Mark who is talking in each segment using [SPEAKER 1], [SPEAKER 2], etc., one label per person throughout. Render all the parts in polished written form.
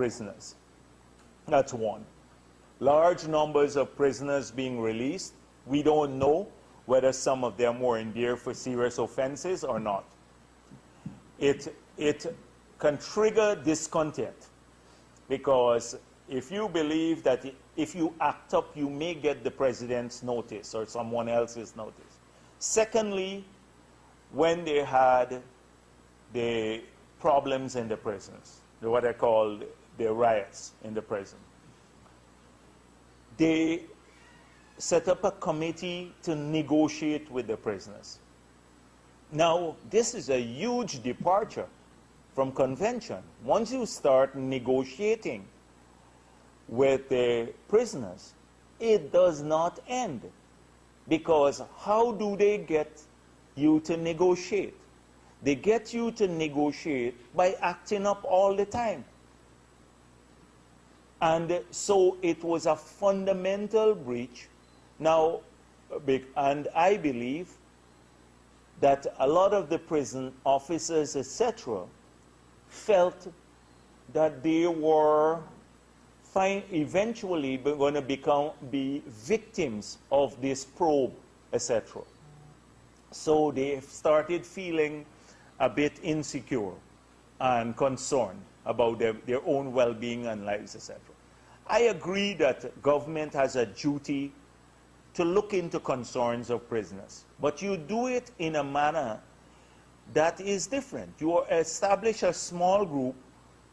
[SPEAKER 1] prisoners. That's one. Large numbers of prisoners being released. We don't know whether some of them were in there for serious offenses or not. It can trigger discontent, because if you believe that if you act up, you may get the president's notice or someone else's notice. Secondly, when they had the problems in the prisons, what I call the riots in the prison, they set up a committee to negotiate with the prisoners. Now, this is a huge departure from convention. Once you start negotiating with the prisoners, it does not end. Because how do they get you to negotiate? They get you to negotiate by acting up all the time. And so it was a fundamental breach. Now, and I believe that a lot of the prison officers, etc., felt that they were eventually going to be victims of this probe, etc. So they started feeling a bit insecure and concerned about their own well-being and lives, etc. I agree that government has a duty to look into concerns of prisoners, but you do it in a manner that is different. You establish a small group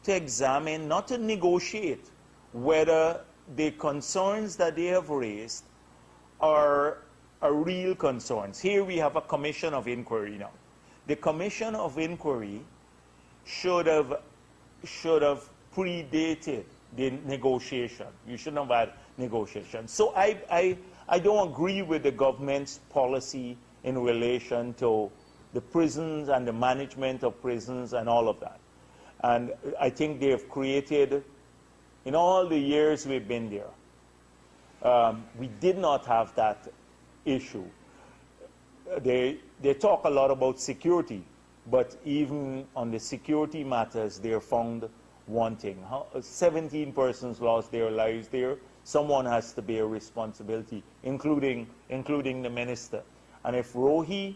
[SPEAKER 1] to examine, not to negotiate, whether the concerns that they have raised are real concerns. Here we have a commission of inquiry now. The commission of inquiry should have predated the negotiation. You shouldn't have had negotiation. So I don't agree with the government's policy in relation to the prisons and the management of prisons and all of that. And I think they have created, in all the years we've been there, we did not have that issue. They talk a lot about security, but even on the security matters, they're found wanting. 17 persons lost their lives there. Someone has to bear responsibility, including the minister. And if Rohi,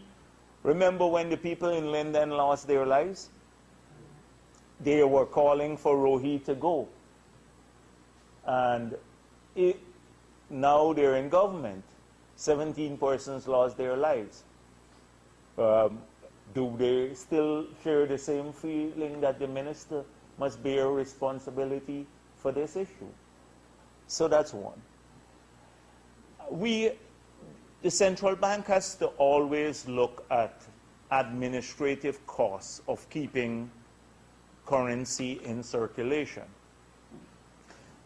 [SPEAKER 1] remember when the people in Linden lost their lives? They were calling for Rohi to go. And now they're in government. 17 persons lost their lives. Do they still share the same feeling that the minister must bear responsibility for this issue? So that's one. The central bank has to always look at administrative costs of keeping currency in circulation.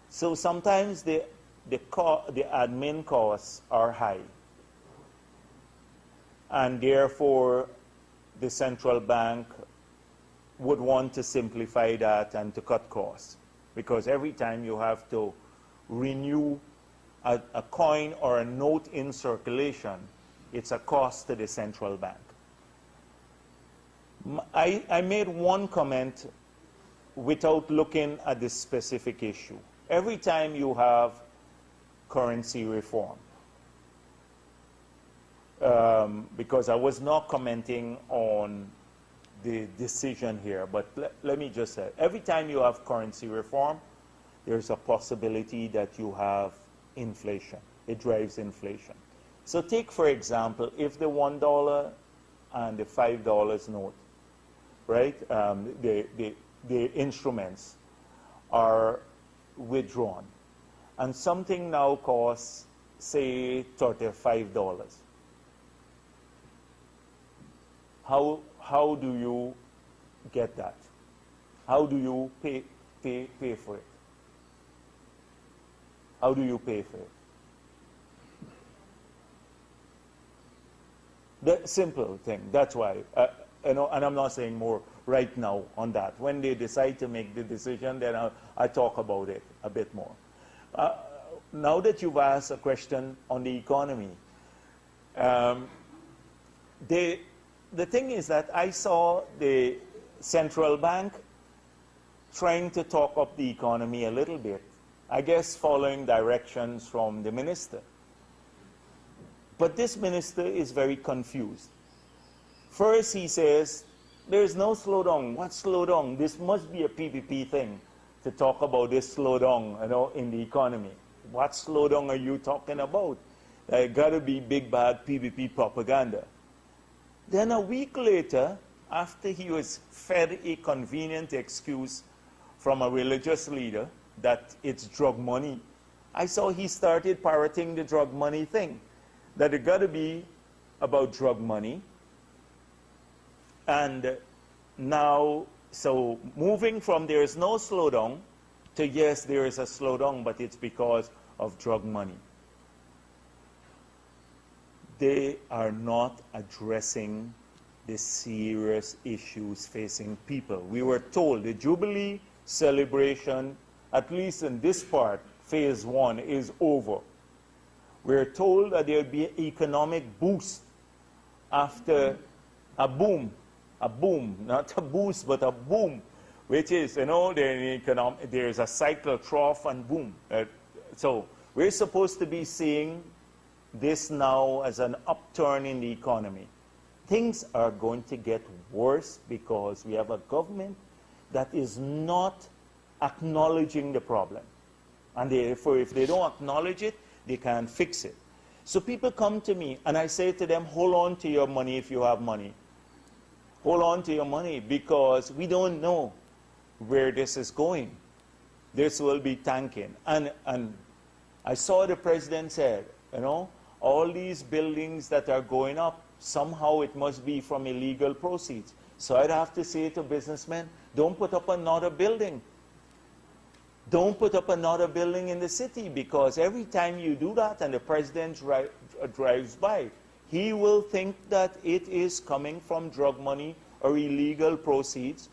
[SPEAKER 1] So sometimes the admin costs are high, and therefore the central bank would want to simplify that and to cut costs, because every time you have to renew a coin or a note in circulation, it's a cost to the central bank. I made one comment without looking at the specific issue. Every time you have currency reform, because I was not commenting on the decision here, but let me just say, every time you have currency reform, there's a possibility that you have inflation. It drives inflation. So take, for example, if the $1 and the $5 note, right, the instruments are withdrawn, and something now costs, say, $35. How do you get that? How do you pay for it? How do you pay for it? The simple thing. That's why, and I'm not saying more right now on that. When they decide to make the decision, then I talk about it a bit more. Now that you've asked a question on the economy, the thing is that I saw the central bank trying to talk up the economy a little bit, I guess following directions from the minister. But this minister is very confused. First he says, there is no slowdown. What slowdown? This must be a PPP thing to talk about this slowdown, in the economy. What slowdown are you talking about? There got to be big bad PPP propaganda. Then a week later, after he was fed a convenient excuse from a religious leader that it's drug money, I saw he started parroting the drug money thing, that it got to be about drug money. And now, so moving from there is no slowdown to yes, there is a slowdown, but it's because of drug money. They are not addressing the serious issues facing people. We were told the Jubilee celebration, at least in this part, phase 1, is over. We're told that there will be an economic boost after a boom, not a boost, but a boom, which is, there's a cycle, trough, and boom. So we're supposed to be seeing this now as an upturn in the economy. Things are going to get worse because we have a government that is not acknowledging the problem. And therefore, if they don't acknowledge it, they can't fix it. So people come to me, and I say to them, hold on to your money if you have money. Hold on to your money, because we don't know where this is going. This will be tanking. And I saw the president said, all these buildings that are going up, somehow it must be from illegal proceeds. So I'd have to say to businessmen, don't put up another building. Don't put up another building in the city, because every time you do that and the president drives by, he will think that it is coming from drug money or illegal proceeds,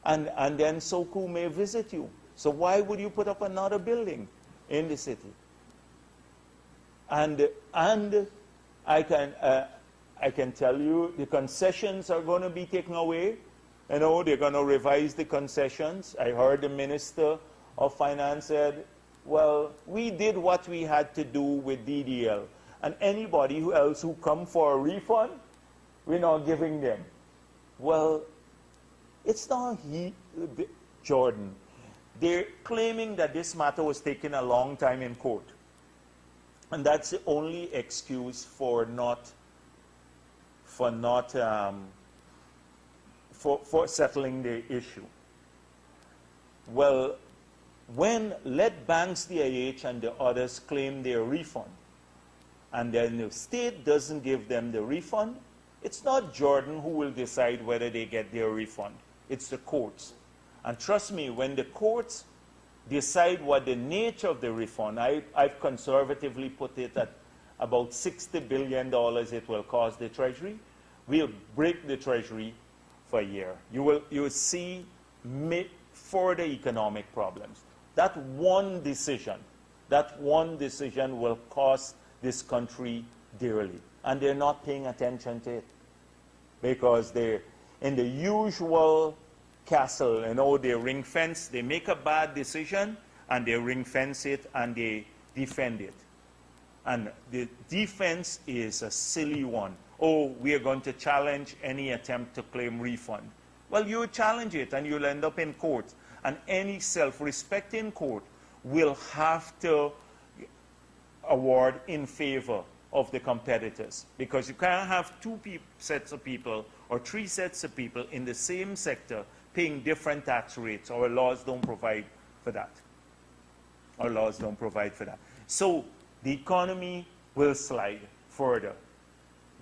[SPEAKER 1] and then Soku may visit you. So why would you put up another building in the city? And I can tell you the concessions are going to be taken away. They're going to revise the concessions. I heard the Minister of Finance said, well, we did what we had to do with DDL. And anybody else who come for a refund, we're not giving them. Well, it's not Jordan. They're claiming that this matter was taken a long time in court. And that's the only excuse for settling the issue. Well, let banks, DIH, and the others claim their refund, and then the state doesn't give them the refund, it's not Jordan who will decide whether they get their refund. It's the courts. And trust me, when the courts decide what the nature of the refund, I've conservatively put it at about $60 billion it will cost the Treasury. We'll break the Treasury for a year. You will see further economic problems. That one decision will cost this country dearly. And they're not paying attention to it, because they're in the usual castle, they ring fence. They make a bad decision and they ring fence it and they defend it. And the defense is a silly one. Oh, we are going to challenge any attempt to claim refund. Well, you challenge it and you'll end up in court. And any self-respecting court will have to award in favor of the competitors, because you can't have two sets of people or three sets of people in the same sector paying different tax rates. Our laws don't provide for that. Our laws don't provide for that. So the economy will slide further.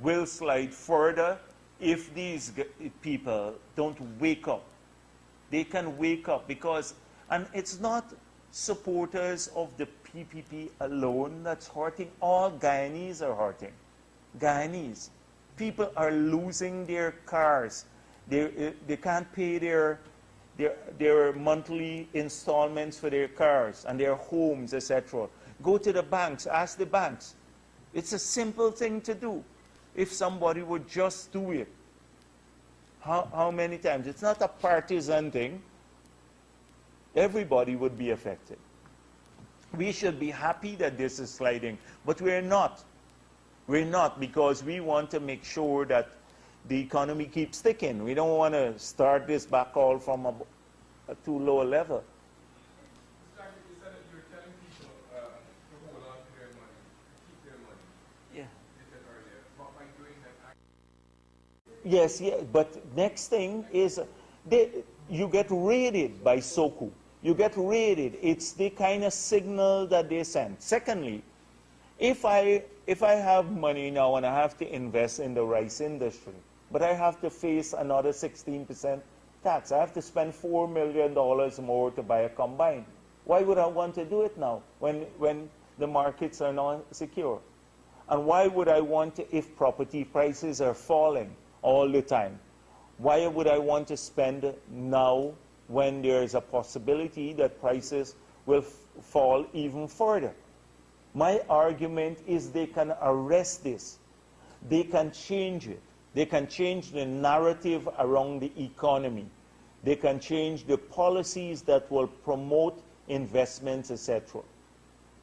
[SPEAKER 1] Will slide further if these people don't wake up. They can wake up, because, and it's not supporters of the PPP alone that's hurting. All Guyanese are hurting. Guyanese. People are losing their cars. They can't pay their monthly installments for their cars and their homes, etc. Go to the banks. Ask the banks. It's a simple thing to do if somebody would just do it. How many times? It's not a partisan thing. Everybody would be affected. We should be happy that this is sliding, but we're not. We're not, because we want to make sure that the economy keeps ticking. We don't want to start this back all from a too low a level.
[SPEAKER 2] You said that you're telling people to hold on to their money, to keep their money.
[SPEAKER 1] Yeah.
[SPEAKER 2] You said earlier. But by doing that,
[SPEAKER 1] Yes, yeah, but next thing is you get raided by SOKU. You get raided. It's the kind of signal that they send. Secondly, if I have money now and I have to invest in the rice industry, but I have to face another 16% tax, I have to spend $4 million more to buy a combine. Why would I want to do it now when the markets are not secure? And why would I want to, if property prices are falling all the time, why would I want to spend now when there's a possibility that prices will fall even further? My argument is they can arrest this. They can change it. They can change the narrative around the economy. They can change the policies that will promote investments, etc.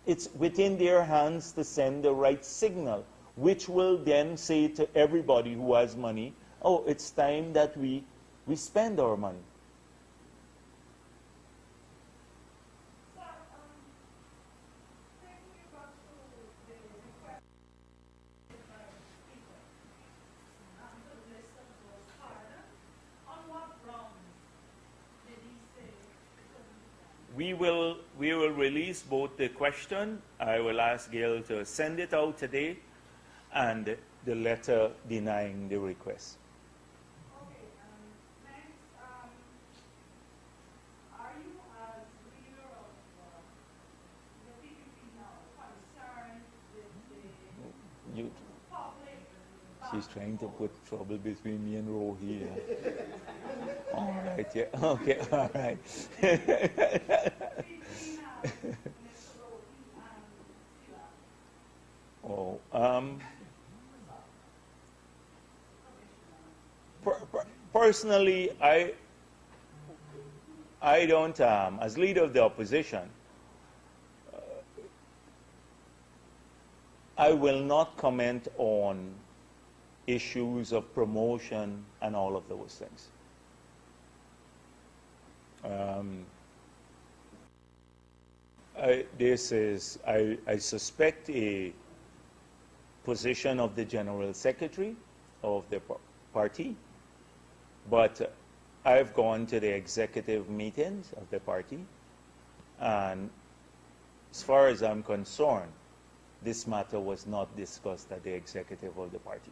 [SPEAKER 1] It's within their hands to send the right signal, which will then say to everybody who has money, oh, it's time that we spend our money. We will release both the question. I will ask Gail to send it out today, and the letter denying the request.
[SPEAKER 3] Okay, next, are you as leader of the PPP now concerned with the public?
[SPEAKER 1] She's trying to put trouble between me and Rohi here. All right, yeah, okay, all right. Personally, I don't, as leader of the opposition, I will not comment on issues of promotion and all of those things. This is, I suspect, a position of the General Secretary of the party, but I've gone to the executive meetings of the party, and as far as I'm concerned, this matter was not discussed at the executive of the party.